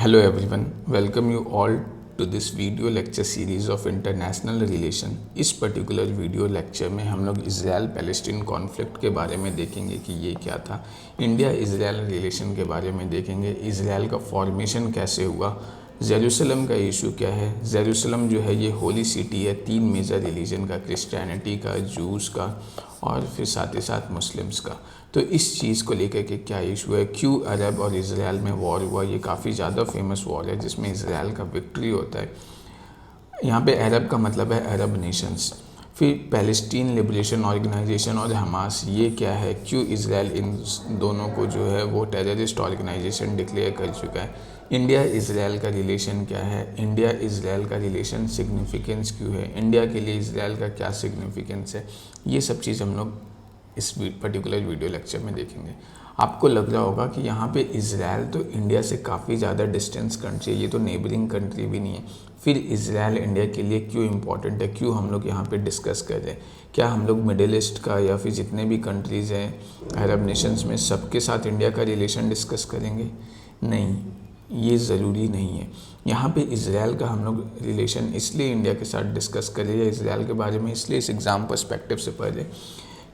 Hello everyone, welcome you all to this video lecture series of international relation। इस particular video lecture में हम लोग Israel Palestine conflict के बारे में देखेंगे कि ये क्या था। इंडिया इज़राइल रिलेशन के बारे में देखेंगे, इज़राइल का फॉर्मेशन कैसे हुआ, जेरूसलम का इशू क्या है। जेरूसलम जो है ये होली सिटी है तीन मेजर रिलीजन का, क्रिश्चियनिटी का, जूस का और फिर साथ ही साथ मुस्लिम्स का। तो इस चीज़ को लेकर के क्या इशू है, क्यों अरब और इज़राइल में वॉर हुआ। ये काफ़ी ज़्यादा फेमस वॉर है जिसमें इज़राइल का विक्ट्री होता है। यहाँ पे अरब का मतलब है अरब नेशंस। फिर पैलेस्टीन लिबरेशन ऑर्गेनाइजेशन और हमास, ये क्या है, क्यों इज़राइल इन दोनों को जो है वो टेररिस्ट ऑर्गेनाइजेशन डिक्लेयर कर चुका है। इंडिया इज़राइल का रिलेशन क्या है, इंडिया इज़राइल का रिलेशन सिग्निफिकेंस क्यों है, इंडिया के लिए इज़राइल का क्या सिग्निफिकेंस है। ये सब चीज़ हम लोग इस पर्टिकुलर वीडियो लेक्चर में देखेंगे। आपको लग रहा होगा कि यहाँ पे इज़राइल तो इंडिया से काफ़ी ज़्यादा डिस्टेंस कंट्री है, ये तो नेबरिंग कंट्री भी नहीं है। फिर इज़राइल इंडिया के लिए क्यों इम्पोर्टेंट है, क्यों हम लोग यहाँ पे डिस्कस कर रहे हैं। क्या हम लोग मिडिल ईस्ट का या फिर जितने भी कंट्रीज़ हैं अरब नेशंस में सबके साथ इंडिया का रिलेशन डिस्कस करेंगे? नहीं, ये ज़रूरी नहीं है। यहाँ पे इज़राइल का हम लोग रिलेशन इसलिए इंडिया के साथ डिस्कस करें या इज़राइल के बारे में इसलिए इस एग्ज़ाम पर्सपेक्टिव से पढ़ रहे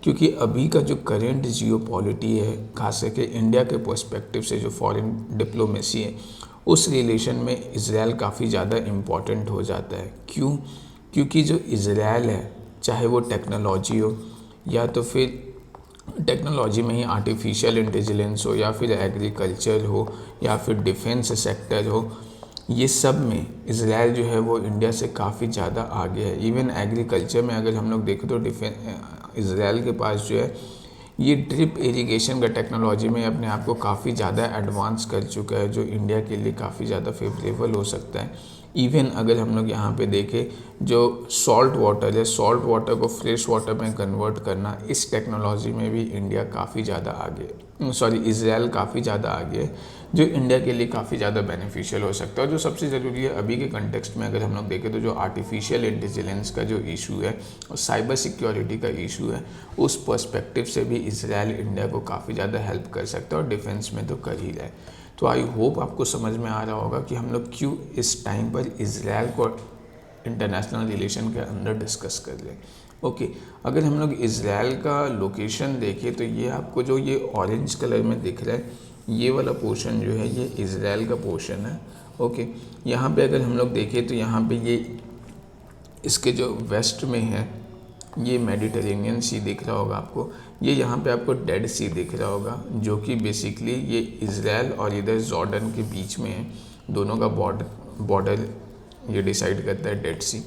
क्योंकि अभी का जो करेंट जियो पॉलिटी है, खास करके इंडिया के पर्सपेक्टिव से जो फॉरेन डिप्लोमेसी है, उस रिलेशन में इज़राइल काफ़ी ज़्यादा इम्पॉर्टेंट हो जाता है। क्यों? क्योंकि जो इज़राइल है, चाहे वो टेक्नोलॉजी हो या तो फिर टेक्नोलॉजी में ही आर्टिफिशियल इंटेलिजेंस हो या फिर एग्रीकल्चर हो या फिर डिफेंस सेक्टर हो, ये सब में इज़राइल जो है वो इंडिया से काफ़ी ज़्यादा आगे है। इवन एग्रीकल्चर में अगर हम लोग देखें तो इज़राइल के पास जो है ये ड्रिप इरिगेशन का टेक्नोलॉजी में अपने आप को काफ़ी ज़्यादा एडवांस कर चुका है, जो इंडिया के लिए काफ़ी ज़्यादा फेवरेबल हो सकता है। इवन अगर हम लोग यहाँ पे देखें, जो सॉल्ट वाटर है, सॉल्ट वाटर को फ्रेश वाटर में कन्वर्ट करना, इस टेक्नोलॉजी में भी इंडिया काफ़ी ज़्यादा आगे, इज़राइल काफ़ी ज़्यादा आगे है, जो इंडिया के लिए काफ़ी ज़्यादा बेनिफिशियल हो सकता है। और जो सबसे ज़रूरी है अभी के कंटेक्स्ट में अगर हम लोग देखें तो जो आर्टिफिशियल इंटेलिजेंस का जो इशू है और साइबर सिक्योरिटी का इशू है, उस पर्सपेक्टिव से भी इज़राइल इंडिया को काफ़ी ज़्यादा हेल्प कर सकता है और डिफेंस में तो कर ही रहा है। तो आई होप आपको समझ में आ रहा होगा कि हम लोग क्यों इस टाइम पर इज़राइल को इंटरनेशनल रिलेशन के अंदर डिस्कस कर लें। ओके, अगर हम लोग इज़राइल का लोकेशन देखें तो ये आपको जो ये ऑरेंज कलर में दिख रहा है, ये वाला पोर्शन जो है ये इज़राइल का पोर्शन है। ओके, यहाँ पे अगर हम लोग देखें तो यहाँ पे ये इसके जो वेस्ट में है ये मेडिटेरेनियन सी दिख रहा होगा आपको, ये यहाँ पे आपको डेड सी दिख रहा होगा, जो कि बेसिकली ये इज़राइल और इधर जॉर्डन के बीच में है। दोनों का बॉर्डर ये डिसाइड करता है डेड सी।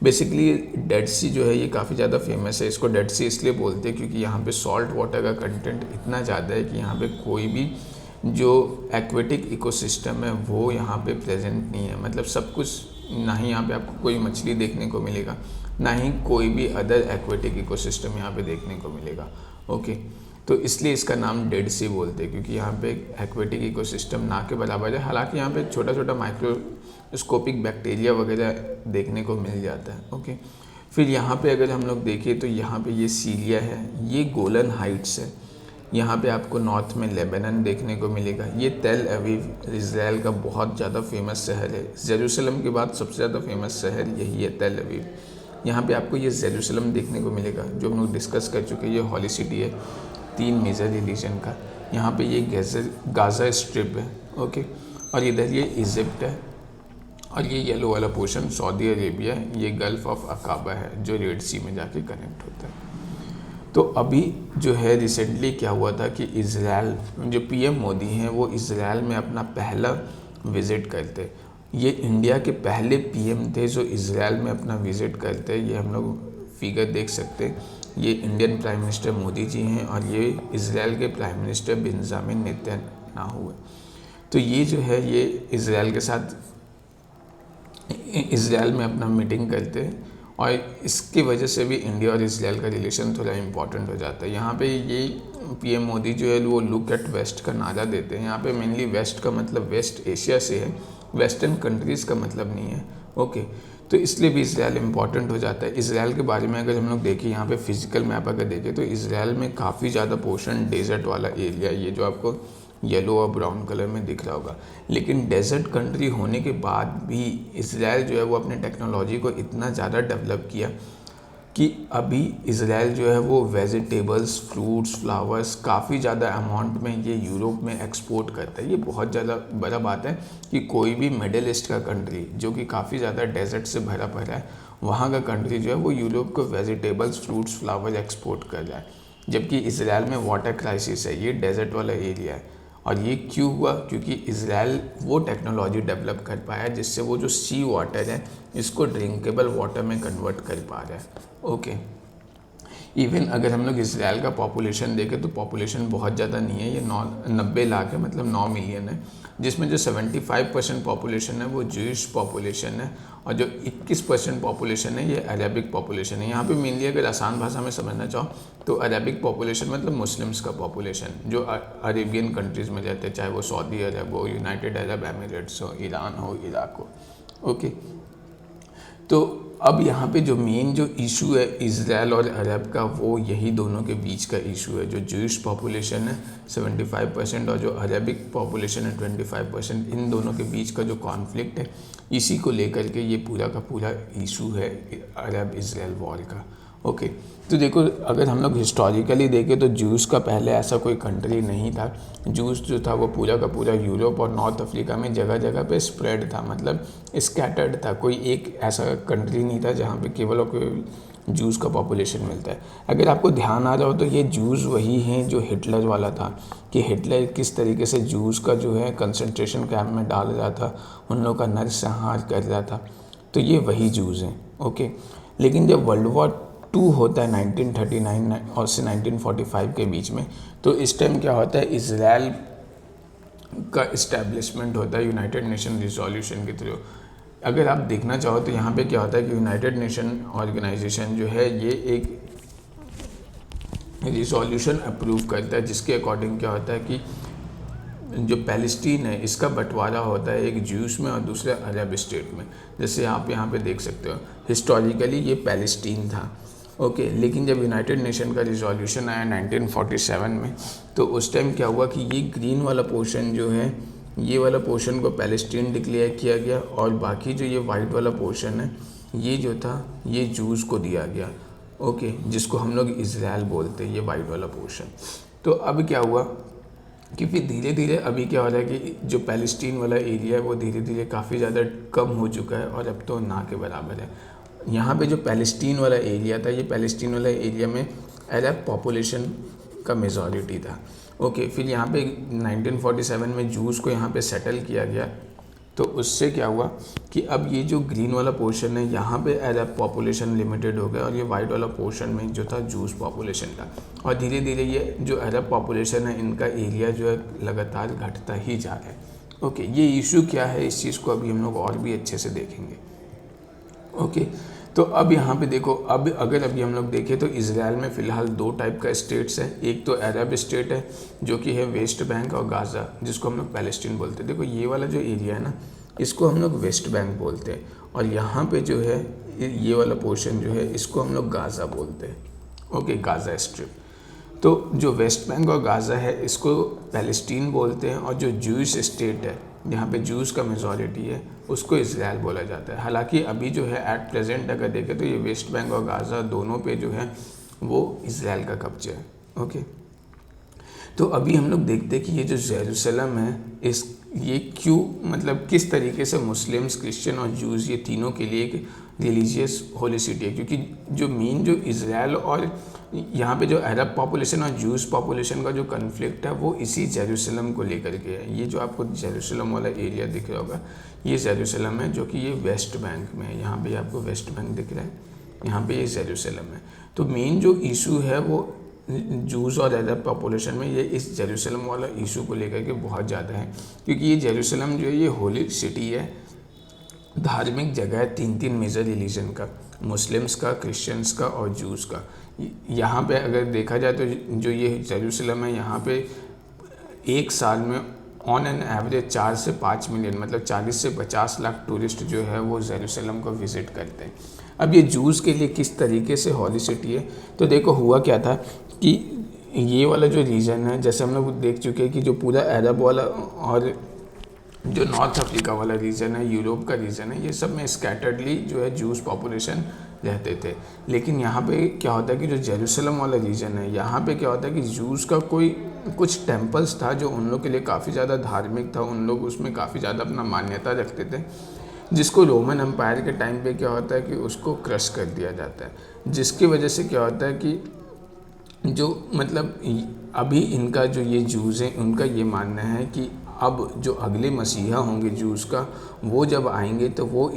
बेसिकली डेड सी जो है ये काफ़ी ज़्यादा फेमस है। इसको डेड सी इसलिए बोलते हैं क्योंकि यहाँ पे सॉल्ट वाटर का कंटेंट इतना ज़्यादा है कि यहाँ पे कोई भी जो एक्वेटिक इकोसिस्टम है वो यहाँ पे प्रेजेंट नहीं है। मतलब सब कुछ, ना ही यहाँ पे आपको कोई मछली देखने को मिलेगा, ना ही कोई भी अदर एक्वेटिक इकोसिस्टम यहाँ पे देखने को मिलेगा। ओके, तो इसलिए इसका नाम डेड सी बोलते हैं क्योंकि यहाँ पे एक्वेटिक इकोसिस्टम ना के बराबर है। हालांकि यहाँ पे छोटा छोटा माइक्रोस्कोपिक बैक्टीरिया वगैरह देखने को मिल जाता है। ओके, फिर यहाँ पे अगर हम लोग देखें तो यहाँ पे ये सीरिया है, ये गोलन हाइट्स है, यहाँ पे आपको नॉर्थ में लेबनान देखने को मिलेगा। ये तेल अवीव इज़राइल का बहुत ज़्यादा फेमस शहर है। जेरूसलम के बाद सबसे ज़्यादा फेमस शहर यही है, तेल अवीव। यहाँ पे आपको ये जेरूसलम देखने को मिलेगा जो हम लोग डिस्कस कर चुके हैं। ये हॉली सिटी है तीन मेजर रिलीजन का। यहाँ पे ये गाज़ा स्ट्रिप है। ओके, और इधर ये इजिप्ट है और ये येलो वाला पोर्शन सऊदी अरेबिया है। ये गल्फ ऑफ अकाबा है जो रेड सी में जाके कनेक्ट होता है। तो अभी जो है रिसेंटली क्या हुआ था कि इज़राइल जो पीएम मोदी हैं वो इज़राइल में अपना पहला विज़िट करते। ये इंडिया के पहले पीएम थे जो इज़राइल में अपना विज़िट करते। ये हम लोग फिगर देख सकते हैं, ये Indian prime minister Modi ji हैं और ये इज़राइल के प्राइम मिनिस्टर बेंजामिन नेतन्याहू है। तो ये जो है ये इज़राइल के साथ इज़राइल में अपना मीटिंग करते हैं और इसकी वजह से भी इंडिया और इज़राइल का रिलेशन थोड़ा इम्पॉर्टेंट हो जाता है। यहाँ पे ये पीएम मोदी जो है वो लुक एट वेस्ट का नारा देते हैं। यहाँ पे मेनली वेस्ट का मतलब वेस्ट एशिया से है, वेस्टर्न कंट्रीज़ का मतलब नहीं है। ओके, तो इसलिए भी इज़राइल इम्पॉर्टेंट हो जाता है। इज़राइल के बारे में अगर हम लोग देखें, यहाँ पे फिजिकल मैप अगर देखें तो इज़राइल में काफ़ी ज़्यादा पोर्शन डेजर्ट वाला एरिया, ये जो आपको येलो और ब्राउन कलर में दिख रहा होगा। लेकिन डेजर्ट कंट्री होने के बाद भी इज़राइल जो है वो अपने टेक्नोलॉजी को इतना ज़्यादा डेवलप किया कि अभी इज़राइल जो है वो वेजिटेबल्स, फ्रूट्स, फ्लावर्स काफ़ी ज़्यादा अमाउंट में ये यूरोप में एक्सपोर्ट करता है। ये बहुत ज़्यादा बड़ा बात है कि कोई भी मिडिल ईस्ट का कंट्री जो कि काफ़ी ज़्यादा डेजर्ट से भरा पड़ा है, वहाँ का कंट्री जो है वो यूरोप को वेजिटेबल्स, फ्रूट्स, फ्लावर एक्सपोर्ट कर रहा है। जबकि इज़राइल में वाटर क्राइसिस है, ये डेजर्ट वाला एरिया है। और ये क्यों हुआ? क्योंकि इज़राइल वो टेक्नोलॉजी डेवलप कर पाया जिससे वो जो सी वाटर है इसको ड्रिंकेबल वाटर में कन्वर्ट कर पा रहा है। ओके, इवन अगर हम लोग इज़राइल का पॉपुलेशन देखें तो पॉपुलेशन बहुत ज़्यादा नहीं है, ये 90 लाख है, मतलब 9 मिलियन है, जिसमें जो 75% पॉपुलेशन है वो जूइश पॉपुलेशन है और जो 21% पॉपुलेशन है ये अरेबिक पॉपुलेशन है। यहाँ पे मेनली अगर आसान भाषा में समझना चाहो तो अरेबिक पॉपुलेशन मतलब मुस्लिम्स का पॉपुलेशन जो अरेबियन कंट्रीज़ में रहते हैं, चाहे वो सऊदी अरब हो, यूनाइटेड अरब एमिरेट्स हो, ईरान हो, इराक हो। ओके, तो अब यहाँ पे जो मेन जो इशू है इज़राइल और अरब का वो यही दोनों के बीच का इशू है। जो जूइश पॉपुलेशन है 75% और जो अरबिक पॉपुलेशन है 25%, इन दोनों के बीच का जो कॉन्फ्लिक्ट है इसी को लेकर के ये पूरा का पूरा इशू है अरब इज़राइल वॉर का। ओके, तो देखो अगर हम लोग हिस्टोरिकली देखें तो जूस का पहले ऐसा कोई कंट्री नहीं था। जूस जो था वो पूरा का पूरा यूरोप और नॉर्थ अफ्रीका में जगह जगह पे स्प्रेड था, मतलब स्कैटर्ड था। कोई एक ऐसा कंट्री नहीं था जहाँ पे केवल और केवल जूस का पॉपुलेशन मिलता है। अगर आपको ध्यान आ रहा हो तो ये जूस वही हैं जो हिटलर वाला था, कि हिटलर किस तरीके से जूस का जो है कंसंट्रेशन कैंप में डाल रहा था, उन लोगों का नरसंहार कर रहा था, तो ये वही जूस हैं। ओके, लेकिन जब वर्ल्ड वॉर 2 होता है 1939 और से 1945 के बीच में, तो इस टाइम क्या होता है, इज़राइल का इस्टेब्लिशमेंट होता है यूनाइटेड नेशन रिजोल्यूशन के थ्रू। अगर आप देखना चाहो तो यहाँ पे क्या होता है कि यूनाइटेड नेशन ऑर्गेनाइजेशन जो है ये एक रिजोल्यूशन अप्रूव करता है जिसके अकॉर्डिंग क्या होता है कि जो पैलेस्टीन है इसका बंटवारा होता है एक ज्यूस में और दूसरे अरब स्टेट में। जैसे आप यहाँ पे देख सकते हो हिस्टोरिकली ये पैलेस्टीन था। ओके, लेकिन जब यूनाइटेड नेशन का रिजोल्यूशन आया 1947 में, तो उस टाइम क्या हुआ कि ये ग्रीन वाला पोर्शन जो है, ये वाला पोर्शन को पैलेस्टीन डिक्लेयर किया गया और बाकी जो ये वाइट वाला पोर्शन है ये जो था ये जूस को दिया गया। ओके, जिसको हम लोग इज़राइल बोलते हैं, ये वाइट वाला पोर्शन। तो अब क्या हुआ कि फिर धीरे धीरे अभी क्या हो रहा है कि जो पैलेस्टीन वाला एरिया है वो धीरे धीरे काफ़ी ज़्यादा कम हो चुका है और अब तो ना के बराबर है। यहाँ पे जो पैलेस्टीन वाला एरिया था, ये पैलेस्टीन वाला एरिया में अरब पॉपुलेशन का मेजॉरिटी था। ओके, फिर यहाँ पे 1947 में जूस को यहाँ पे सेटल किया गया, तो उससे क्या हुआ कि अब ये जो ग्रीन वाला पोर्शन है यहाँ पे अरब पॉपुलेशन लिमिटेड हो गया और ये वाइट वाला पोर्शन में जो था जूस पॉपुलेशन था। और धीरे धीरे ये जो अरब पॉपुलेशन है इनका एरिया जो है लगातार घटता ही जा रहा है। ओके, ये इशू क्या है इस चीज़ को अभी हम लोग और भी अच्छे से देखेंगे। ओके, तो अब यहाँ पे देखो, अब अगर अभी हम लोग देखें तो इज़राइल में फ़िलहाल 2 टाइप का स्टेट्स है। एक तो अरब स्टेट है जो कि है वेस्ट बैंक और गाज़ा, जिसको हम लोग पैलेस्टीन बोलते हैं। देखो ये वाला जो एरिया है ना, इसको हम लोग वेस्ट बैंक बोलते हैं और यहाँ पे जो है ये वाला पोर्शन जो है इसको हम लोग गाज़ा बोलते हैं। Okay, Gaza strip. तो जो वेस्ट बैंक और गाज़ा है इसको पैलेस्टीन बोलते हैं और जो जूस स्टेट है जहाँ पे जूस का मेजॉरिटी है उसको इज़राइल बोला जाता है। हालांकि अभी जो है एट प्रेजेंट अगर देखें तो ये वेस्ट बैंक और गाज़ा दोनों पे जो है वो इज़राइल का कब्जा है। ओके, तो अभी हम लोग देखते हैं कि ये जो जेरूसलम है ये क्यों, मतलब किस तरीके से मुस्लिम्स, क्रिश्चियन और जूस ये तीनों के लिए एक रिलीजियस होली सिटी है। क्योंकि जो मेन जो इज़राइल और यहाँ पे जो अरब पॉपुलेशन और जूस पॉपुलेशन का जो कन्फ्लिक्ट है वो इसी जेरूसलम को लेकर के है। ये जो आपको जेरूसलम वाला एरिया दिख रहा होगा ये जेरूसलम है जो कि ये वेस्ट बैंक में है। यहाँ पे आपको वेस्ट बैंक दिख रहा है, यहाँ पे ये जेरूसलम है। तो मेन जो इशू है वो जूस और अरब पॉपुलेशन में ये इस जेरूसलम वाला इशू को लेकर के बहुत ज़्यादा है। क्योंकि ये जेरूसलम जो है ये होली सिटी है, धार्मिक जगह है 3 मेजर रिलीजन का, मुस्लिम्स का, क्रिश्चियंस का और जूस का। यहाँ पे अगर देखा जाए तो जो ये जेरूसलम है यहाँ पे एक साल में ऑन एन एवरेज 4 से 5 मिलियन, मतलब 40 से 50 लाख टूरिस्ट जो है वो जेरूसलम को विज़िट करते हैं। अब ये जूस के लिए किस तरीके से हॉली सिटी है, तो देखो हुआ क्या था कि ये वाला जो रीजन है, जैसे हम लोग देख चुके हैं कि जो पूरा अरब वाला और जो नॉर्थ अफ्रीका वाला रीजन है, यूरोप का रीजन है, ये सब में स्कैटर्डली जो है जूस पॉपुलेशन रहते थे। लेकिन यहाँ पे क्या होता है कि जो जेरूसलम वाला रीजन है, यहाँ पे क्या होता है कि जूस का कोई कुछ टेम्पल्स था जो उन लोग के लिए काफ़ी ज़्यादा धार्मिक था, उन लोग उसमें काफ़ी ज़्यादा अपना मान्यता रखते थे, जिसको रोमन एम्पायर के टाइम पे क्या होता है कि उसको क्रश कर दिया जाता है, जिसकी वजह से क्या होता है कि जो मतलब अभी इनका जो ये जूस हैं, उनका ये मानना है कि अब जो अगले मसीहा होंगे जूस का, वो जब आएंगे तो वो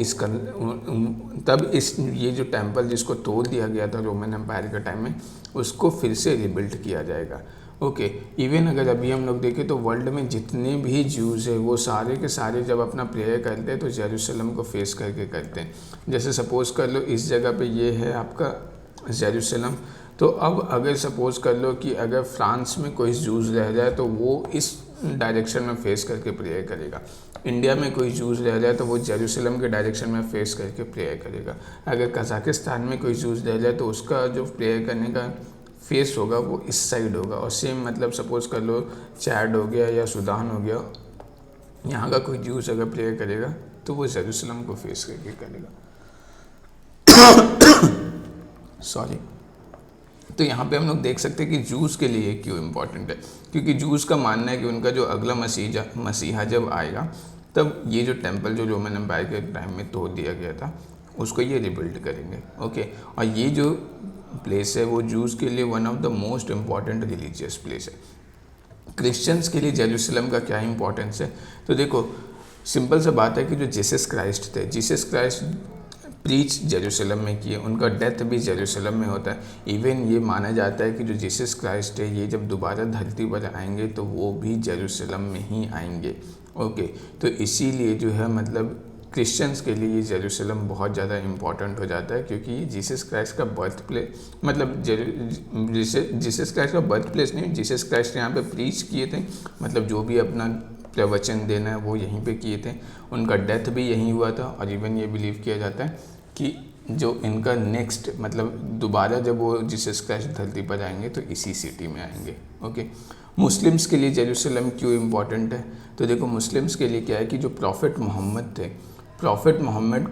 तब इस ये जो टेम्पल जिसको तोड़ दिया गया था रोमन एम्पायर के टाइम में, उसको फिर से रिबिल्ड किया जाएगा। ओके, इवन अगर अभी हम लोग देखें तो वर्ल्ड में जितने भी जूस है वो सारे के सारे जब अपना प्रेयर करते हैं तो जेरूसलम को फेस करके करते हैं। जैसे सपोज़ कर लो इस जगह पे ये है आपका जेरूसलम, तो अब अगर सपोज़ कर लो कि अगर फ्रांस में कोई जूस रह जाए तो वो इस डायरेक्शन में फेस करके प्रेयर करेगा। इंडिया में कोई जूस रह जाए तो वो जेरूसलम के डायरेक्शन में फेस करके प्रेयर करेगा। अगर कजाकिस्तान में कोई जूस रह जाए तो उसका जो प्रेयर करने का फेस होगा वो इस साइड होगा। और सेम मतलब सपोज़ कर लो चैड हो गया या सूडान हो गया, यहाँ का कोई जूस अगर प्रेयर करेगा तो वो जेरूसलम को फेस करके करेगा। सॉरी। तो यहाँ पे हम लोग देख सकते हैं कि जूस के लिए क्यों इम्पोर्टेंट है, क्योंकि जूस का मानना है कि उनका जो अगला मसीहा जब आएगा तब ये जो टेम्पल जो रोमन एम्पायर के टाइम में तोड़ दिया गया था उसको ये रिबिल्ड करेंगे। ओके, और ये जो प्लेस है वो जूस के लिए one of the most important religious place है। क्रिश्चियंस के लिए जेरूसलम का क्या इंपॉर्टेंस है, तो देखो सिंपल सा बात है कि जो जीसस क्राइस्ट थे, जीसस क्राइस्ट प्रीच जेरूसलम में किए, उनका डेथ भी जेरूसलम में होता है। इवन ये माना जाता है कि जो जीसस क्राइस्ट है ये जब दोबारा धरती पर आएंगे तो वो भी जेरूसलम में ही आएंगे। ओके, तो इसीलिए जो है मतलब क्रिश्चियंस के लिए ये जेरूसलम बहुत ज़्यादा इम्पॉर्टेंट हो जाता है, क्योंकि ये जीसस क्राइस्ट का बर्थ प्लेस मतलब जीसस क्राइस्ट का बर्थ प्लेस नहीं, जीसस क्राइस्ट यहाँ पे प्रीच किए थे, मतलब जो भी अपना प्रवचन देना है वो यहीं पे किए थे। उनका डेथ भी यहीं हुआ था। और इवन ये बिलीव किया जाता है कि जो इनका नेक्स्ट मतलब दोबारा जब वो जीसस क्राइस्ट धरती पर आएंगे तो इसी सिटी में आएंगे। ओके, मुस्लिम्स के लिए जेरूसलम क्यों इम्पोर्टेंट है, तो देखो मुस्लिम्स के लिए क्या है कि जो प्रॉफिट मोहम्मद थे, प्रॉफिट मोहम्मद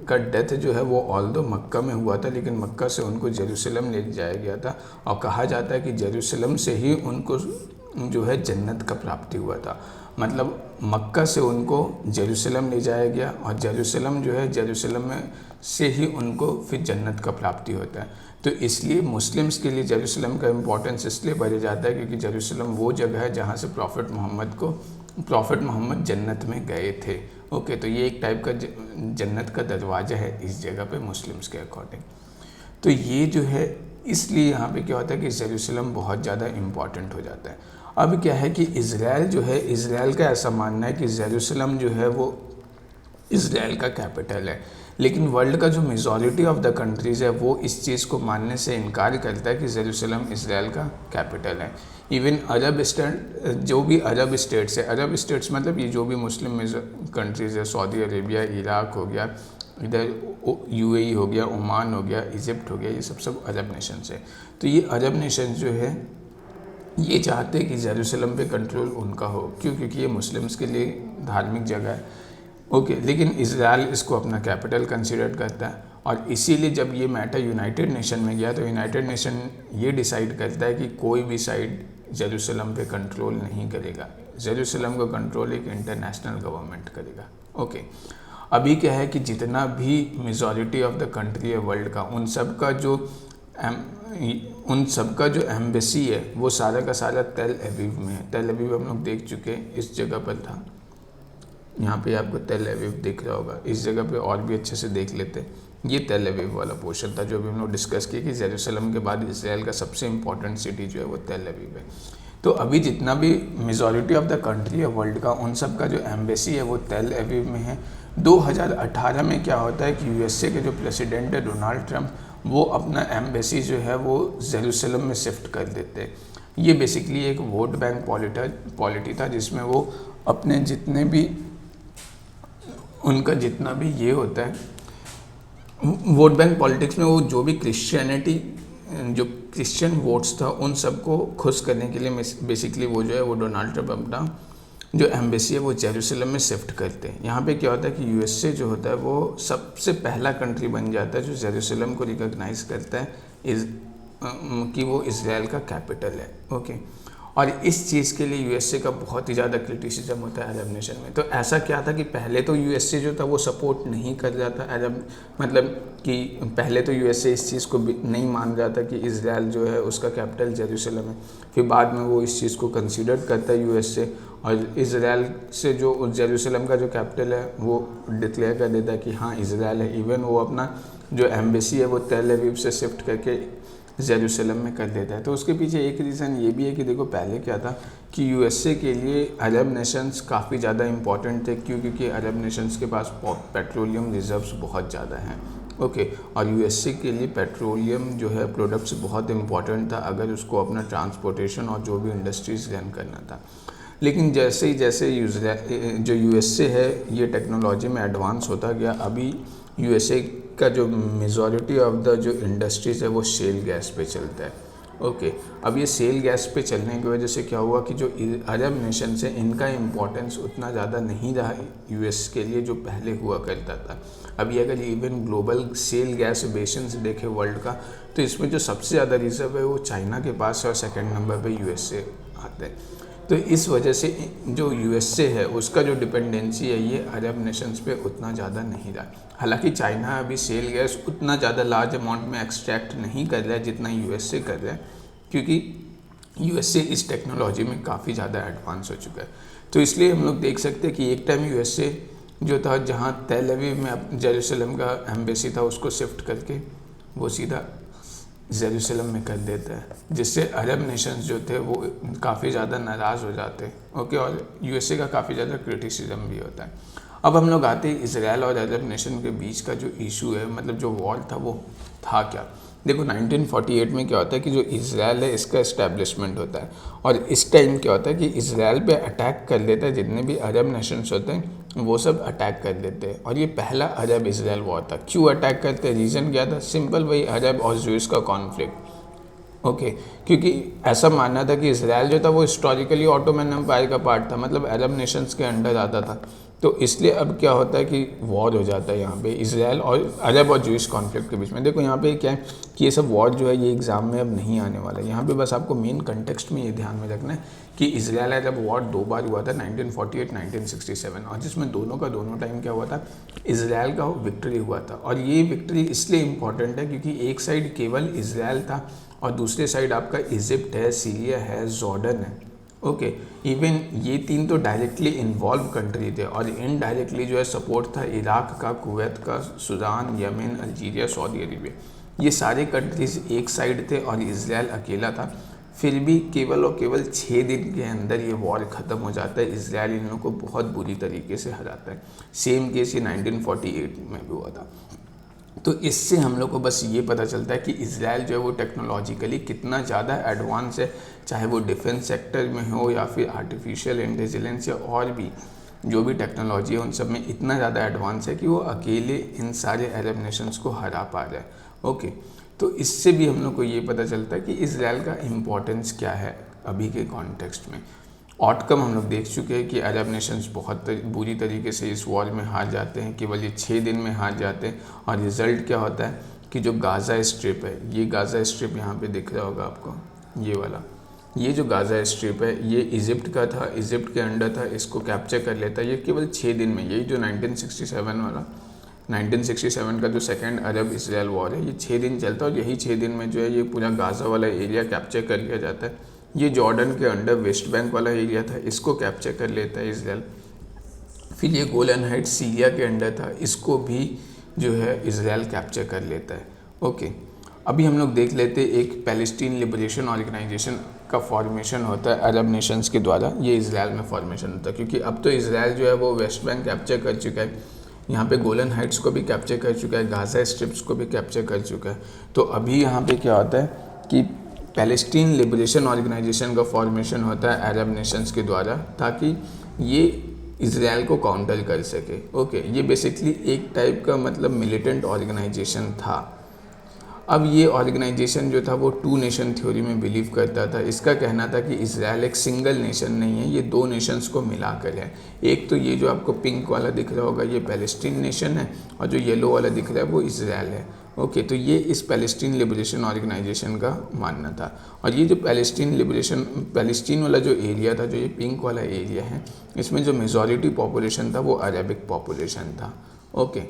का डेथ जो है वो ऑल्दो मक्का में हुआ था, लेकिन मक्का से उनको जेरूसलम ले जाया गया था। और कहा जाता है कि जेरूसलम से ही उनको जो है जन्नत का प्राप्ति हुआ था। मतलब मक्का से उनको जेरूसलम ले जाया गया और जेरूसलम जो है जेरूसलम में से ही उनको फिर जन्नत का प्राप्ति होता है। तो इसलिए मुस्लिम्स के लिए जेरूसलम का इम्पोर्टेंस इसलिए बढ़ जाता है क्योंकि जेरूसलम वो जगह है जहाँ से प्रॉफिट मोहम्मद जन्नत में गए थे। ओके, तो ये एक टाइप का जन्नत का दरवाज़ा है इस जगह पे मुस्लिम्स के अकॉर्डिंग। तो ये जो है इसलिए यहाँ पे क्या होता है कि जेरूसलम बहुत ज़्यादा इम्पॉर्टेंट हो जाता है। अब क्या है कि इज़राइल जो है, इज़राइल का ऐसा मानना है कि जेरूसलम जो है वो इज़राइल का कैपिटल है, लेकिन वर्ल्ड का जो मेजॉरिटी ऑफ द कंट्रीज़ है वो इस चीज़ को मानने से इनकार करता है कि जेरूसलम इज़राइल का कैपिटल है। इवन अरब स्टेट, जो भी अरब स्टेट्स है, अरब स्टेट्स मतलब ये जो भी मुस्लिम कंट्रीज़ है, सऊदी अरेबिया, इराक हो गया, इधर यूएई हो गया, ओमान हो गया, इजिप्ट हो गया, ये सब अरब नेशंस है। तो ये अरब नेशंस जो है ये चाहते हैं कि जेरूसलम पे कंट्रोल उनका हो, क्यों? क्योंकि ये मुस्लिम्स के लिए धार्मिक जगह है। ओके, लेकिन इज़राइल इसको अपना कैपिटल कंसीडर करता है और इसीलिए जब ये मैटर यूनाइटेड नेशन में गया तो यूनाइटेड नेशन ये डिसाइड करता है कि कोई भी साइड जेरूसलम पे कंट्रोल नहीं करेगा, जेरूसलम को कंट्रोल एक इंटरनेशनल गवर्नमेंट करेगा। ओके, अभी क्या है कि जितना भी मेजॉरिटी ऑफ द कंट्री है वर्ल्ड का, उन सब का जो एम्बेसी है वो सारा का सारा तेल अवीव में है। तेल अवीव हम लोग देख चुके हैं, इस जगह पर था, यहाँ पे आपको तेल अवीव दिख रहा होगा। इस जगह पे और भी अच्छे से देख लेते हैं, ये तेल अवीव वाला पोर्शन था जो अभी हम लोग डिस्कस किए कि जेरूसलम के बाद इसराइल का सबसे इम्पोर्टेंट सिटी जो है वो तेल अवीव है। तो अभी जितना भी मेजॉरिटी ऑफ द कंट्री है वर्ल्ड का, उन सब का जो एम्बेसी है वो तेल अवीव में है। 2018 में क्या होता है कि यूएसए के जो प्रेसिडेंट है डोनाल्ड ट्रंप, वो अपना एम्बेसी जो है वो जेरूसलम में शिफ्ट कर देते हैं। ये बेसिकली एक वोट बैंक पॉलिटी था जिसमें वो अपने जितने भी उनका जितना भी ये होता है वोट बैंक पॉलिटिक्स में, वो जो भी क्रिश्चियनिटी जो क्रिश्चियन वोट्स था उन सबको खुश करने के लिए बेसिकली वो जो है वो डोनाल्ड ट्रंप अपना जो एम्बेसी है वो जेरूसलम में शिफ्ट करते हैं। यहाँ पे क्या होता है कि यूएसए जो होता है वो सबसे पहला कंट्री बन जाता है जो जेरूसलम को रिकॉग्नाइज करता है कि वो इज़राइल का कैपिटल है। ओके, और इस चीज़ के लिए यूएसए का बहुत ही ज़्यादा क्रिटिसिज्म होता है अरब नेशन में। तो ऐसा क्या था कि पहले तो यूएसए जो था वो सपोर्ट नहीं कर रहा था अरब, मतलब कि पहले तो यूएसए इस चीज़ को नहीं मान रहा था कि इज़राइल जो है उसका कैपिटल जेरूसलम है। फिर बाद में वो इस चीज़ को कंसीडर करता है यूएसए, और इज़राइल से जो जेरूसलम का जो कैपिटल है वो डिक्लेयर कर देता है कि हाँ इज़राइल है। इवन वो अपना जो एम्बेसी है वो तेल अवीव से शिफ्ट करके जेरूसलम में कर देता है। तो उसके पीछे एक रीज़न ये भी है कि देखो पहले क्या था कि यूएसए के लिए अरब नेशंस काफ़ी ज़्यादा इम्पॉर्टेंट थे, क्योंकि अरब नेशंस के पास पेट्रोलियम रिजर्व्स बहुत ज़्यादा हैं। ओके, और यूएसए के लिए पेट्रोलियम जो है प्रोडक्ट्स बहुत इंपॉर्टेंट था अगर उसको अपना ट्रांसपोर्टेशन और जो भी इंडस्ट्रीज रन करना था। लेकिन जैसे जो यूएसए है ये टेक्नोलॉजी में एडवांस होता गया। अभी यूएसए का जो मेजॉरिटी ऑफ द जो इंडस्ट्रीज है वो शेल गैस पे चलता है। ओके, अब ये शेल गैस पे चलने की वजह से क्या हुआ कि जो अरब नेशन है इनका इम्पोर्टेंस उतना ज़्यादा नहीं रहा यूएस के लिए जो पहले हुआ करता था। अभी अगर even global shell gas basins देखे वर्ल्ड का, तो इसमें जो सबसे ज़्यादा रिजर्व है वो चाइना के पास है और सेकेंड नंबर पर यूएसए आते हैं। तो इस वजह से जो यूएसए है उसका जो डिपेंडेंसी है ये अरब नेशंस पे उतना ज़्यादा नहीं रहा। हालांकि चाइना अभी शेल गैस उतना ज़्यादा लार्ज अमाउंट में एक्सट्रैक्ट नहीं कर रहा है जितना यूएसए कर रहा है, क्योंकि यूएसए इस टेक्नोलॉजी में काफ़ी ज़्यादा एडवांस हो चुका है। तो इसलिए हम लोग देख सकते हैं कि एक टाइम यूएसए जो था जहाँ तेल अवीव में जेरूसलम का एम्बेसी था उसको शिफ्ट करके वो सीधा जेरूसलम में कर देता है, जिससे अरब नेशंस जो थे वो काफ़ी ज़्यादा नाराज़ हो जाते हैं। ओके, और यूएसए का काफ़ी ज़्यादा क्रिटिसिज्म भी होता है। अब हम लोग आते हैं इजराइल और अरब नेशन के बीच का जो इशू है, मतलब जो वॉर था वो था क्या। देखो 1948 में क्या होता है कि जो इजराइल है इसका इस्टेब्लिशमेंट होता है, और इस टाइम क्या होता है कि इजराइल पे अटैक कर लेता है, जितने भी अरब नेशंस होते हैं वो सब अटैक कर देते हैं। और ये पहला अरब इजराइल वॉर था। क्यों अटैक करते हैं, रीज़न क्या था, सिंपल वही अरब और ज्यूइश का कॉन्फ्लिक्ट। ओके, क्योंकि ऐसा मानना था कि इजराइल जो था वो हिस्टोरिकली ऑटोमन एम्पायर का पार्ट था, मतलब अरब नेशंस के अंडर आता था। तो इसलिए अब क्या होता है कि वॉर हो जाता है यहाँ पे इजराइल और अरब और ज्यूइश कॉन्फ्लिक्ट के बीच में। देखो यहाँ पे क्या है कि ये सब वॉर जो है ये एग्ज़ाम में अब नहीं आने वाला है। यहाँ पे बस आपको मेन कंटेक्स्ट में ये ध्यान में रखना है कि इजराइल अरब वॉर 2 बार हुआ था, 1948 1967, और जिसमें दोनों टाइम क्या हुआ था, इजराइल का विक्ट्री हुआ था। और ये विक्ट्री इसलिए इम्पॉर्टेंट है क्योंकि एक साइड केवल इजराइल था और दूसरे साइड आपका इजिप्ट है, सीरिया है, जॉर्डन है। ओके, इवन ये तीन तो डायरेक्टली इन्वॉल्व कंट्री थे, और इनडायरेक्टली जो है सपोर्ट था इराक का, कुवैत का, Sudan, Yemen, Algeria, Saudi Arabia. ये सारे कंट्रीज एक साइड थे और इजराइल अकेला था। फिर भी केवल और केवल 6 दिन के अंदर ये वॉर ख़त्म हो जाता है। इजराइल इन लोगों को बहुत बुरी तरीके से हराता है। सेम केस ये 1948 में भी हुआ था। तो इससे हम लोग को बस ये पता चलता है कि इजराइल जो है वो टेक्नोलॉजिकली कितना ज़्यादा एडवांस है, चाहे वो डिफेंस सेक्टर में हो या फिर आर्टिफिशियल इंटेलिजेंस या और भी जो भी टेक्नोलॉजी है उन सब में इतना ज़्यादा एडवांस है कि वो अकेले इन सारे अरब नेशंस को हरा पा रहा है। ओके, तो इससे भी हम लोग को ये पता चलता है कि इजराइल का इम्पोर्टेंस क्या है अभी के कॉन्टेक्स्ट में। आउटकम हम लोग देख चुके हैं कि अरब नेशंस बहुत बुरी तरीके से इस वॉर में हार जाते हैं, केवल ये 6 दिन में हार जाते हैं। और रिज़ल्ट क्या होता है कि जो गाज़ा स्ट्रिप है, ये गाज़ा स्ट्रिप यहाँ पे दिख रहा होगा आपको, ये वाला, ये जो गाज़ा स्ट्रिप है ये इजिप्ट का था, इजिप्ट के अंडर था, इसको कैप्चर कर लेता है ये केवल 6 दिन में। यही जो 1967 का जो सेकेंड अरब इजराइल वॉर है ये 6 दिन चलता है, और यही 6 दिन में जो है ये पूरा गाज़ा वाला एरिया कैप्चर कर लिया जाता है। ये जॉर्डन के अंडर वेस्ट बैंक वाला एरिया था, इसको कैप्चर कर लेता है इजराइल। फिर ये गोलन हाइट्स सीरिया के अंडर था, इसको भी जो है इजराइल कैप्चर कर लेता है। ओके, अभी हम लोग देख लेते हैं एक पैलेस्टीन लिबरेशन ऑर्गेनाइजेशन का फॉर्मेशन होता है अरब नेशंस के द्वारा। ये इजराइल में फॉर्मेशन होता है, क्योंकि अब तो इजराइल जो है वो वेस्ट बैंक कैप्चर कर चुका है, यहाँ पे गोलन हाइट्स को भी कैप्चर कर चुका है, गाज़ा स्ट्रिप्स को भी कैप्चर कर चुका है। तो अभी यहाँ पे क्या होता है कि पैलेस्टीन लिबरेशन ऑर्गेनाइजेशन का फॉर्मेशन होता है अरब नेशंस के द्वारा, ताकि ये इजराइल को काउंटर कर सके। ओके, ये बेसिकली एक टाइप का मतलब मिलिटेंट ऑर्गेनाइजेशन था। अब ये ऑर्गेनाइजेशन जो था वो टू नेशन थ्योरी में बिलीव करता था। इसका कहना था कि इज़राइल एक सिंगल नेशन नहीं है, ये दो नेशंस को मिलाकर है। एक तो ये जो आपको पिंक वाला दिख रहा होगा ये पैलेस्टीन नेशन है, और जो येलो वाला दिख रहा है वो इज़राइल है। ओके, तो ये इस पैलेस्टीन लिबरेशन ऑर्गेनाइजेशन का मानना था। और ये जो पैलेस्टीन वाला जो एरिया था, जो ये पिंक वाला एरिया है, इसमें जो मेजॉरिटी पॉपुलेशन था वो अरेबिक पॉपुलेशन था। ओके,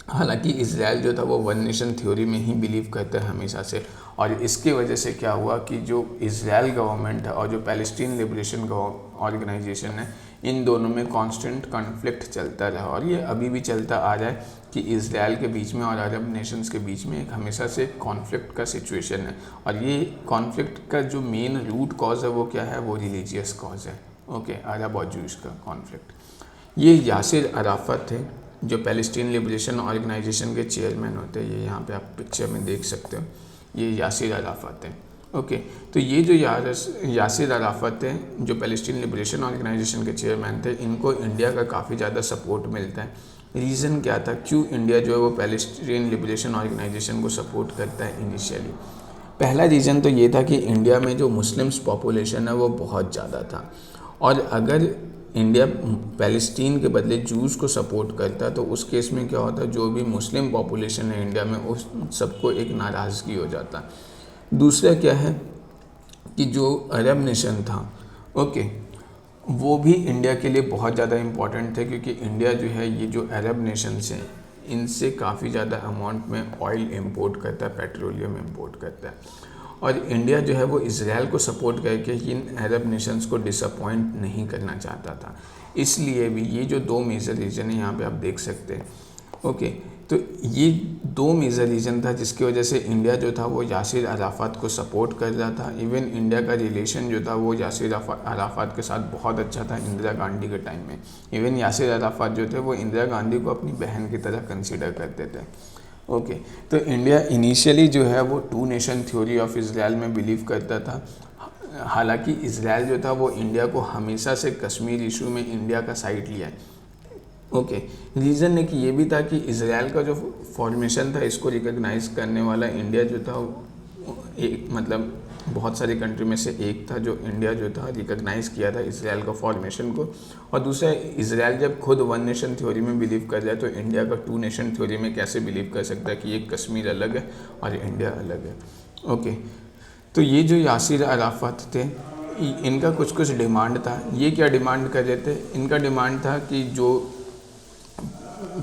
हालांकि इज़राइल जो था वो वन नेशन थ्योरी में ही बिलीव करता है हमेशा से, और इसकी वजह से क्या हुआ कि जो इज़राइल गवर्नमेंट है और जो पैलेस्टीन लिबरेशन ऑर्गेनाइजेशन है, इन दोनों में कांस्टेंट कॉन्फ्लिक्ट चलता रहा, और ये अभी भी चलता आ रहा है कि इज़राइल के बीच में और अरब नेशंस के बीच में एक हमेशा से कॉन्फ्लिक्ट का सिचुएशन है। और ये कॉन्फ्लिक्ट का जो मेन रूट कॉज है वो क्या है, वो रिलीजियस कॉज है। ओके, अरब और जूस का कॉन्फ्लिक्ट। ये यासिर अराफत थे जो पैलेस्टीन लिबरेशन ऑर्गेनाइजेशन के चेयरमैन होते हैं। ये यहाँ पे आप पिक्चर में देख सकते हो, ये यासिर अराफत हैं। ओके, तो ये जो यासिर अराफत हैं जो पैलेस्टीन लिबरेशन ऑर्गेनाइजेशन के चेयरमैन थे, इनको इंडिया का काफ़ी ज़्यादा सपोर्ट मिलता है। रीज़न क्या था, क्यों इंडिया जो है वो पैलेस्टीन लिबरेशन ऑर्गेनाइजेशन को सपोर्ट करता है इनिशियली? पहला रीज़न तो ये था कि इंडिया में जो मुस्लिम्स पॉपुलेशन है वो बहुत ज़्यादा था, और अगर इंडिया पैलेस्टीन के बदले जूस को सपोर्ट करता तो उस केस में क्या होता, जो भी मुस्लिम पॉपुलेशन है इंडिया में उस सबको एक नाराज़गी हो जाता। दूसरा क्या है कि जो अरब नेशन था, ओके, वो भी इंडिया के लिए बहुत ज़्यादा इम्पॉर्टेंट थे, क्योंकि इंडिया जो है ये जो अरब नेशंस हैं इनसे काफ़ी ज़्यादा अमाउंट में ऑयल इंपोर्ट करता है, पेट्रोलियम इंपोर्ट करता है। और इंडिया जो है वो इज़राइल को सपोर्ट करके इन अरब नेशंस को डिसअपॉइंट नहीं करना चाहता था। इसलिए भी ये जो दो मेजर रीजन है यहाँ पे आप देख सकते हैं। ओके, तो ये दो मेजर रीजन था जिसकी वजह से इंडिया जो था वो यासिर अराफत को सपोर्ट कर रहा था। इवन इंडिया का रिलेशन जो था वो यासिर अराफत के साथ बहुत अच्छा था इंदिरा गांधी के टाइम में। इवन यासिर अराफत जो थे वो इंदिरा गांधी को अपनी बहन की तरह कंसिडर करते थे। ओके, तो इंडिया इनिशियली जो है वो two nation theory of Israel में बिलीव करता था। हालांकि इज़राइल जो था वो इंडिया को हमेशा से कश्मीर इशू में इंडिया का साइड लिया है। ओके, रीज़न है कि ये भी था कि इज़राइल का जो फॉर्मेशन था इसको रिकॉग्नाइज करने वाला इंडिया जो था एक मतलब बहुत सारी कंट्री में से एक था जो इंडिया जो था रिकॉग्नाइज किया था इज़राइल का फॉर्मेशन को। और दूसरा, इज़राइल जब खुद वन नेशन थ्योरी में बिलीव कर जाए तो इंडिया का टू नेशन थ्योरी में कैसे बिलीव कर सकता है कि एक कश्मीर अलग है और इंडिया अलग है। ओके, तो ये जो यासिर अराफत थे इनका कुछ डिमांड था। ये क्या डिमांड कर रहे थे? इनका डिमांड था कि जो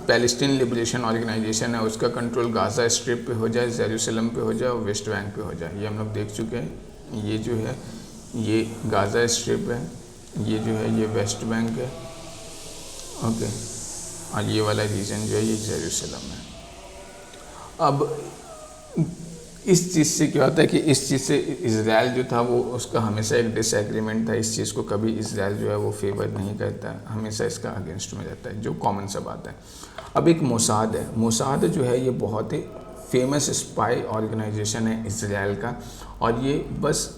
पैलेस्टीन लिबरेशन ऑर्गेनाइजेशन है उसका कंट्रोल गाज़ा स्ट्रिप पे हो जाए, जेरूसलम पे हो जाए और वेस्ट बैंक पे हो जाए। ये हम लोग देख चुके हैं। ये जो है ये गाज़ा स्ट्रिप है, ये जो है ये वेस्ट बैंक है। ओके, और ये वाला रीजन जो है ये जेरूसलम है। अब इस चीज़ से क्या होता है कि इस चीज़ से इज़राइल जो था वो उसका हमेशा एक डिसएग्रीमेंट था। इस चीज़ को कभी इज़राइल जो है वो फेवर नहीं करता है, हमेशा इसका अगेंस्ट में रहता है, जो कॉमन सा बात है। अब एक मोसाद है। मोसाद जो है ये बहुत ही फेमस स्पाई ऑर्गेनाइजेशन है इज़राइल का, और ये बस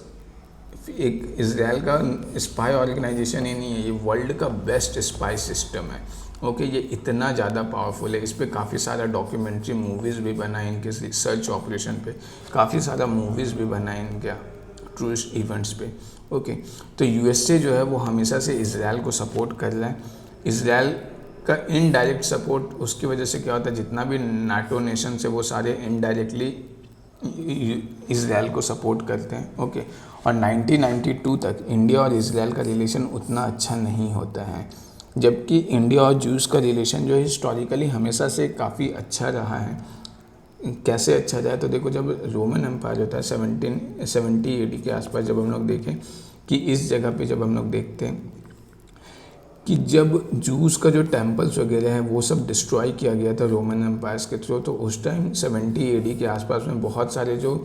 एक इज़राइल का स्पाई ऑर्गेनाइजेशन ही नहीं है, ये वर्ल्ड का बेस्ट स्पाई सिस्टम है। ओके, ये इतना ज़्यादा पावरफुल है। इस पर काफ़ी सारा डॉक्यूमेंट्री मूवीज़ भी बना है, इनके रिसर्च ऑपरेशन पे काफ़ी सारा मूवीज़ भी बना है इनके ट्रू इवेंट्स पे। ओके, तो यूएसए जो है वो हमेशा से इज़राइल को सपोर्ट कर रहा है। इज़राइल का इनडायरेक्ट सपोर्ट उसकी वजह से क्या होता है, जितना भी नाटो नेशन है वो सारे इनडायरेक्टली इज़राइल को सपोर्ट करते हैं। ओके, और 1992 तक इंडिया और इज़राइल का रिलेशन उतना अच्छा नहीं होता है, जबकि इंडिया और जूस का रिलेशन जो है हिस्टोरिकली हमेशा से काफ़ी अच्छा रहा है। कैसे अच्छा रहा है, तो देखो जब रोमन एम्पायर होता है 1770 AD के आसपास, जब हम लोग देखें कि इस जगह पे जब हम लोग देखते हैं कि जब जूस का जो टेम्पल्स वगैरह हैं वो सब डिस्ट्रॉय किया गया था रोमन एम्पायर्स के थ्रू, तो उस टाइम 70 AD के आसपास में बहुत सारे जो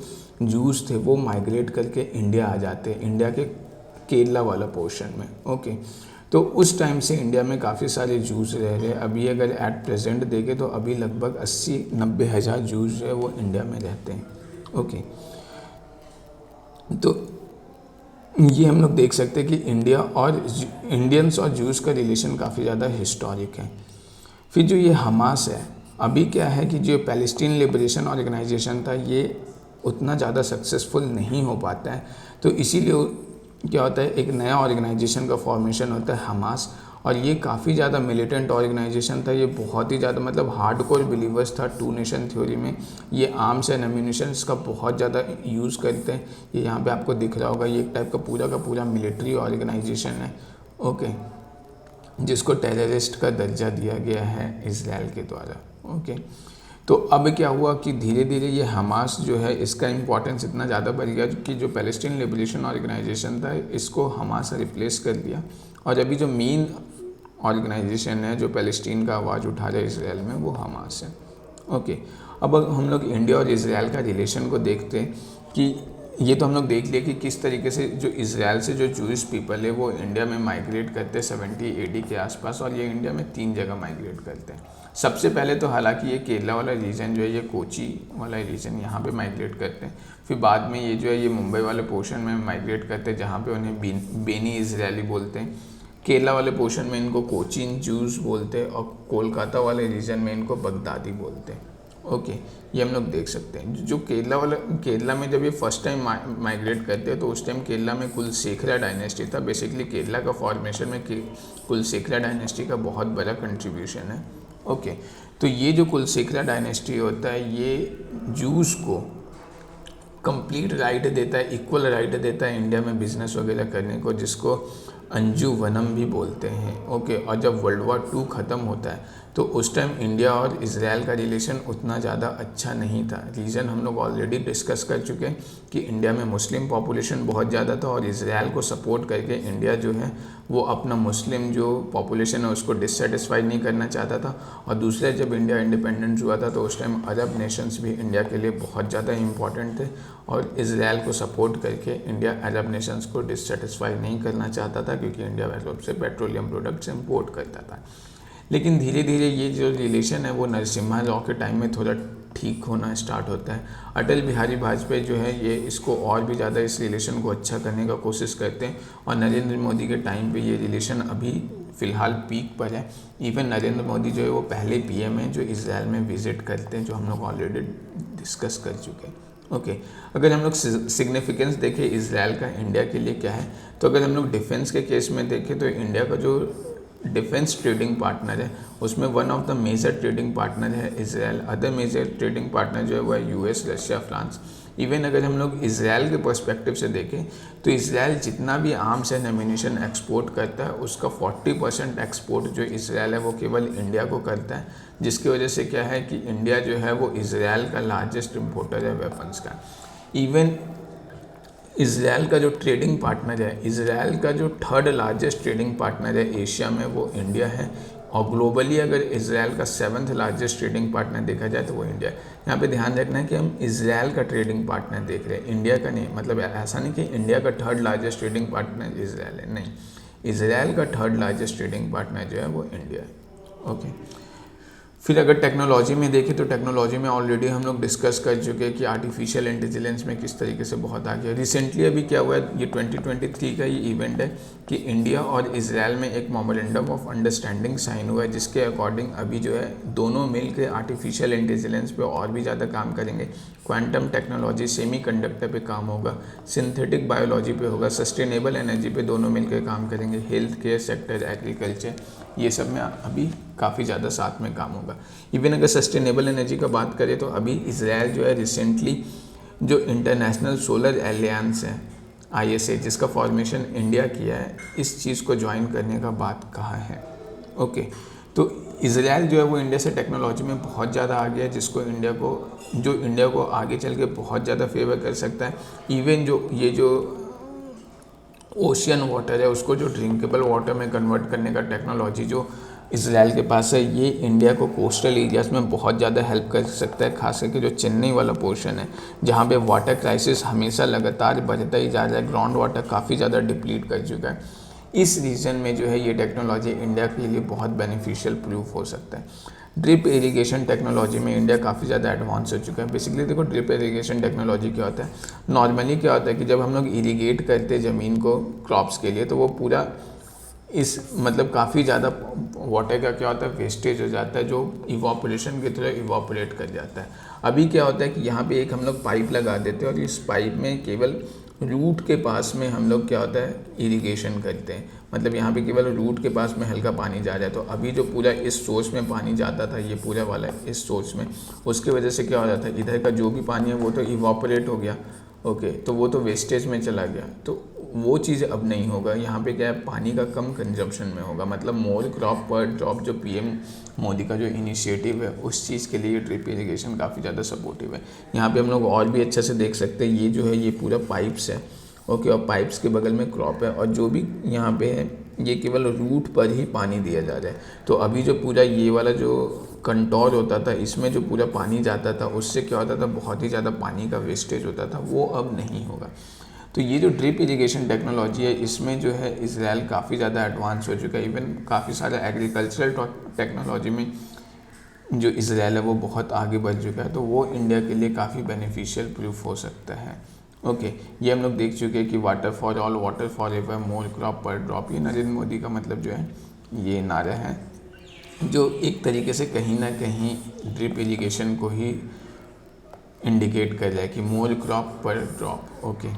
जूस थे वो माइग्रेट करके इंडिया आ जाते हैं, इंडिया के केरला वाला पोर्शन में। ओके, तो उस टाइम से इंडिया में काफ़ी सारे जूस रह रहे हैं। अभी अगर एट प्रेजेंट देखें तो अभी लगभग 80-90 हज़ार जूस जो है वो इंडिया में रहते हैं। ओके, तो ये हम लोग देख सकते हैं कि इंडिया और इंडियंस और जूस का रिलेशन काफ़ी ज़्यादा हिस्टोरिक है। फिर जो ये हमास है, अभी क्या है कि जो पैलेस्टीन लिबरेशन ऑर्गेनाइजेशन था ये उतना ज़्यादा सक्सेसफुल नहीं हो पाता है, तो इसीलिए क्या होता है, एक नया ऑर्गेनाइजेशन का फॉर्मेशन होता है हमास। और ये काफ़ी ज़्यादा मिलिटेंट ऑर्गेनाइजेशन था, ये बहुत ही ज़्यादा मतलब हार्डकोर बिलीवर्स था टू नेशन थ्योरी में। ये आर्म्स एंड एम्यूनिशंस का बहुत ज़्यादा यूज़ करते हैं। ये यहाँ पे आपको दिख रहा होगा, ये एक टाइप का पूरा मिलिट्री ऑर्गेनाइजेशन है, ओके, जिसको टेररिस्ट का दर्जा दिया गया है इजराइल के द्वारा, ओके। तो अब क्या हुआ कि धीरे धीरे ये हमास जो है इसका इम्पोर्टेंस इतना ज़्यादा बढ़ गया कि जो पैलेस्टीन लिबरेशन ऑर्गेनाइजेशन था इसको हमास से रिप्लेस कर दिया। और अभी जो मेन ऑर्गेनाइजेशन है जो पैलेस्टीन का आवाज़ उठा रहा है इसराइल में, वो हमास है, ओके। अब हम लोग इंडिया और इसराइल का रिलेशन को देखते हैं कि ये तो हम लोग देख लिए कि किस तरीके से जो इसराइल से जो जूइश पीपल है वो इंडिया में माइग्रेट करते हैं 70 AD के आसपास, और ये इंडिया में 3 जगह माइग्रेट करते हैं। सबसे पहले तो हालांकि ये केरला वाला रीजन जो है, ये कोची वाला रीजन, यहाँ पे माइग्रेट करते हैं। फिर बाद में ये जो है ये मुंबई वाले पोर्शन में माइग्रेट करते हैं, जहाँ पे उन्हें बेनी इजरायली बोलते हैं। केरला वाले पोर्शन में इनको कोचिन जूस बोलते हैं, और कोलकाता वाले रीजन में इनको बगदादी बोलते हैं, ओके। ये हम लोग देख सकते हैं। जो केरला में जब ये फर्स्ट टाइम माइग्रेट करते हैं तो उस टाइम केरला में कुलशेखरा डायनेस्टी था। बेसिकली केरला का फॉर्मेशन में कुलशेखरा डायनेस्टी का बहुत बड़ा कंट्रीब्यूशन है, ओके। तो ये जो कुलशेखरा डायनेस्टी होता है ये जूस को कंप्लीट राइट देता है, इक्वल राइट देता है इंडिया में बिजनेस वगैरह करने को, जिसको अंजू वनम भी बोलते हैं, ओके। और जब वर्ल्ड वॉर 2 ख़त्म होता है तो उस टाइम इंडिया और इजराइल का रिलेशन उतना ज़्यादा अच्छा नहीं था। रीज़न हम लोग ऑलरेडी डिस्कस कर चुके हैं कि इंडिया में मुस्लिम पॉपुलेशन बहुत ज़्यादा था, और इजराइल को सपोर्ट करके इंडिया जो है वो अपना मुस्लिम जो पॉपुलेशन है उसको डिससेटिस्फाई नहीं करना चाहता था। और दूसरा, जब इंडिया इंडिपेंडेंस हुआ था तो उस टाइम अरब नेशंस भी इंडिया के लिए बहुत ज़्यादा इंपॉर्टेंट थे, और इजराइल को सपोर्ट करके इंडिया अरब नेशंस को डिससेटिस्फाई नहीं करना चाहता था, क्योंकि इंडिया अरब से पेट्रोलियम प्रोडक्ट्स इम्पोर्ट करता था। लेकिन धीरे धीरे ये जो रिलेशन है वो नरसिम्हा रॉ के टाइम में थोड़ा ठीक होना स्टार्ट होता है। अटल बिहारी वाजपेयी जो है ये इसको और भी ज़्यादा इस रिलेशन को अच्छा करने का कोशिश करते हैं, और नरेंद्र मोदी के टाइम पे ये रिलेशन अभी फ़िलहाल पीक पर है। इवन नरेंद्र मोदी जो है वो पहले PM हैं जो इजराइल में विज़िट करते हैं, जो हम लोग ऑलरेडी डिस्कस कर चुके हैं, ओके। अगर हम लोग सिग्निफिकेंस देखें इजराइल का इंडिया के लिए क्या है, तो अगर हम लोग डिफेंस के केस में देखें तो इंडिया का जो डिफेंस ट्रेडिंग पार्टनर है उसमें one of the major trading partner है Israel. Other major trading partner जो है वो है US, रशिया, फ्रांस। इवन अगर हम लोग इजराइल के पर्सपेक्टिव से देखें तो इजराइल जितना भी आर्म्स एंड एम्यूनिशन एक्सपोर्ट करता है उसका 40% एक्सपोर्ट जो इजराइल है वो केवल इंडिया को करता है, जिसकी वजह से क्या है कि इंडिया जो है वो इजराइल का लार्जेस्ट इम्पोर्टर है वेपन्स का। इवन इजराइल का जो ट्रेडिंग पार्टनर है, इजराइल का जो 3rd लार्जेस्ट ट्रेडिंग पार्टनर है एशिया में वो इंडिया है, और ग्लोबली अगर इजराइल का 7th लार्जेस्ट ट्रेडिंग पार्टनर देखा जाए तो वो इंडिया है। यहाँ पे ध्यान रखना है कि हम इजराइल का ट्रेडिंग पार्टनर देख रहे हैं, इंडिया का नहीं। मतलब ऐसा नहीं कि इंडिया का 3rd largest trading partner Israel है, नहीं, इजराइल का 3rd लार्जेस्ट ट्रेडिंग पार्टनर जो है वो इंडिया है, ओके। फिर अगर टेक्नोलॉजी में देखें तो टेक्नोलॉजी में ऑलरेडी हम लोग डिस्कस कर चुके हैं कि आर्टिफिशियल इंटेलिजेंस में किस तरीके से बहुत आगे है। रिसेंटली अभी क्या हुआ है, ये 2023 का ये इवेंट है कि इंडिया और इजराइल में एक मेमोरेंडम ऑफ अंडरस्टैंडिंग साइन हुआ है, जिसके अकॉर्डिंग अभी जो है दोनों मिल के आर्टिफिशियल इंटेलिजेंस पे और भी ज़्यादा काम करेंगे। क्वांटम टेक्नोलॉजी, सेमीकंडक्टर पे काम होगा, सिंथेटिक बायोलॉजी पे होगा, सस्टेनेबल एनर्जी पे दोनों मिलकर काम करेंगे, हेल्थ केयर सेक्टर, एग्रीकल्चर, ये सब में अभी काफ़ी ज़्यादा साथ में काम होगा। इवन अगर सस्टेनेबल एनर्जी का बात करें तो अभी इजराइल जो है रिसेंटली जो इंटरनेशनल सोलर एलियंस है ISA, जिसका फॉर्मेशन इंडिया किया है, इस चीज़ को ज्वाइन करने का बात कहा है, ओके। तो इजराइल जो है वो इंडिया से टेक्नोलॉजी में बहुत ज़्यादा आगे है, जिसको इंडिया को आगे चल के बहुत ज़्यादा फेवर कर सकता है। इवन जो ओशियन वाटर है उसको जो ड्रिंकेबल वाटर में कन्वर्ट करने का टेक्नोलॉजी जो इजराइल के पास है, ये इंडिया को कोस्टल एरियाज़ में बहुत ज़्यादा हेल्प कर सकता है। खास करके जो चेन्नई वाला पोर्शन है जहाँ पे वाटर क्राइसिस हमेशा लगातार बढ़ता ही जा रहा है, ग्राउंड वाटर काफ़ी ज़्यादा डिप्लीट कर चुका है। इस रीजन में जो है ये टेक्नोलॉजी इंडिया के लिए बहुत बेनिफिशियल प्रूफ हो सकता है। ड्रिप इरिगेशन टेक्नोलॉजी में इंडिया काफ़ी ज़्यादा एडवांस हो चुका है। बेसिकली देखो ड्रिप इरिगेशन टेक्नोलॉजी क्या होता है, नॉर्मली क्या होता है कि जब हम लोग इरिगेट करते हैं ज़मीन को क्रॉप्स के लिए तो वो पूरा मतलब काफ़ी ज़्यादा वाटर का क्या होता है, वेस्टेज हो जाता है, जो इवापोरेशन की तरह इवापोरेट कर जाता है। अभी क्या होता है कि यहाँ पे एक हम लोग पाइप लगा देते हैं और इस पाइप में केवल रूट के पास में हम लोग क्या होता है इरिगेशन करते हैं, मतलब यहाँ पे केवल रूट के पास में हल्का पानी जा रहा है। तो अभी जो पूरा इस सोर्स में पानी जाता था, ये पूरा वाला इस सोर्स में, उसके वजह से क्या हो जाता है, इधर का जो भी पानी है वो तो इवापोरेट हो गया, ओके, तो वो तो वेस्टेज में चला गया। तो वो चीज़ अब नहीं होगा। यहाँ पे क्या है, पानी का कम कंजप्शन में होगा, मतलब मोर क्रॉप पर ड्रॉप जो पीएम मोदी का जो इनिशिएटिव है उस चीज़ के लिए ड्रिप इरिगेशन काफ़ी ज़्यादा सपोर्टिव है। यहाँ पे हम लोग और भी अच्छे से देख सकते हैं, ये जो है ये पूरा पाइप्स है, ओके, और पाइप्स के बगल में क्रॉप है, और जो भी यहाँ पे है ये केवल रूट पर ही पानी दिया जा रहा है। तो अभी जो पूरा ये वाला जो कंटोर होता था, इसमें जो पूरा पानी जाता था, उससे क्या होता था, बहुत ही ज़्यादा पानी का वेस्टेज होता था, वो अब नहीं होगा। तो ये जो ड्रिप इरिगेशन टेक्नोलॉजी है, इसमें जो है इजराइल काफ़ी ज़्यादा एडवांस हो चुका है। इवन काफ़ी सारे एग्रीकल्चरल टेक्नोलॉजी में जो इजराइल है वो बहुत आगे बढ़ चुका है, तो वो इंडिया के लिए काफ़ी बेनिफिशियल प्रूफ हो सकता है। ओके, ये हम लोग देख चुके हैं कि water for all, water for ever, more crop पर ड्रॉप, ये नरेंद्र मोदी का मतलब जो है ये नारा है, जो एक तरीके से कहीं ना कहीं ड्रिप इरिगेशन को ही इंडिकेट कर रहा है कि मोर क्रॉप पर ड्रॉप। ओके,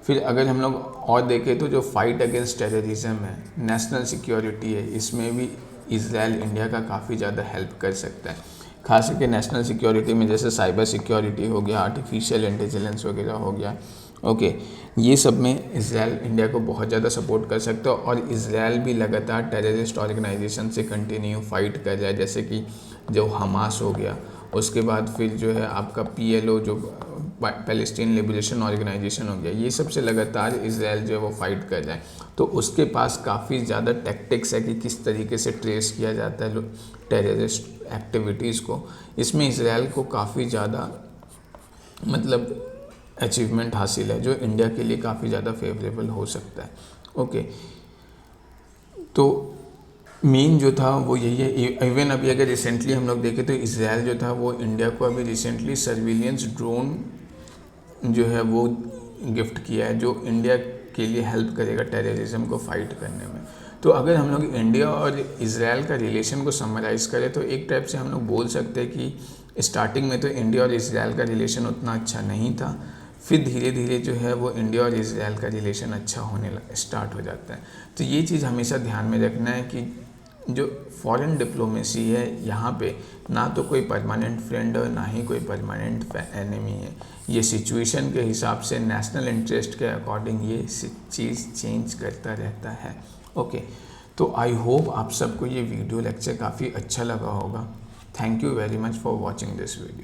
फिर अगर हम लोग और देखें तो जो फाइट अगेंस्ट टेररिज्म है, नेशनल सिक्योरिटी है, इसमें भी इजराइल इंडिया का काफ़ी ज़्यादा हेल्प कर सकता है। खास करके नेशनल सिक्योरिटी में जैसे साइबर सिक्योरिटी हो गया, आर्टिफिशियल इंटेलिजेंस वगैरह हो गया, ओके, ये सब में इजराइल इंडिया को बहुत ज़्यादा सपोर्ट कर सकता है। और इजराइल भी लगातार टेररिस्ट ऑर्गेनाइजेशन से कंटिन्यू फाइट कर रहा है, जैसे कि जो हमास हो गया, उसके बाद फिर जो है आपका PLO जो पैलेस्टीन लिबरेशन ऑर्गेनाइजेशन हो गया, ये सबसे लगातार इजराइल जो है वो फाइट कर रहा है। तो उसके पास काफ़ी ज़्यादा टैक्टिक्स है कि किस तरीके से ट्रेस किया जाता है टेररिस्ट एक्टिविटीज़ को। इसमें इजराइल को काफ़ी ज़्यादा मतलब अचीवमेंट हासिल है, जो इंडिया के लिए काफ़ी ज़्यादा फेवरेबल हो सकता है। ओके, तो मेन जो था वो यही है। इवन अभी अगर रिसेंटली हम लोग देखें तो इजराइल जो था वो इंडिया को अभी रिसेंटली सर्विलियंस ड्रोन जो है वो गिफ्ट किया है, जो इंडिया के लिए हेल्प करेगा टेररिज्म को फाइट करने में। तो अगर हम लोग इंडिया और इजराइल का रिलेशन को समराइज़ करें तो एक टाइप से हम लोग बोल सकते हैं कि स्टार्टिंग में तो इंडिया और इजराइल का रिलेशन उतना अच्छा नहीं था, फिर धीरे धीरे जो है वो इंडिया और इजराइल का रिलेशन अच्छा होने स्टार्ट हो जाता है। तो ये चीज़ हमेशा ध्यान में रखना है कि जो फॉरेन डिप्लोमेसी है, यहाँ पे ना तो कोई परमानेंट फ्रेंड है, ना ही कोई परमानेंट एनिमी है। ये सिचुएशन के हिसाब से, नेशनल इंटरेस्ट के अकॉर्डिंग ये चीज़ चेंज करता रहता है। ओके, तो आई होप आप सबको ये वीडियो लेक्चर काफ़ी अच्छा लगा होगा। Thank you very much for watching this video.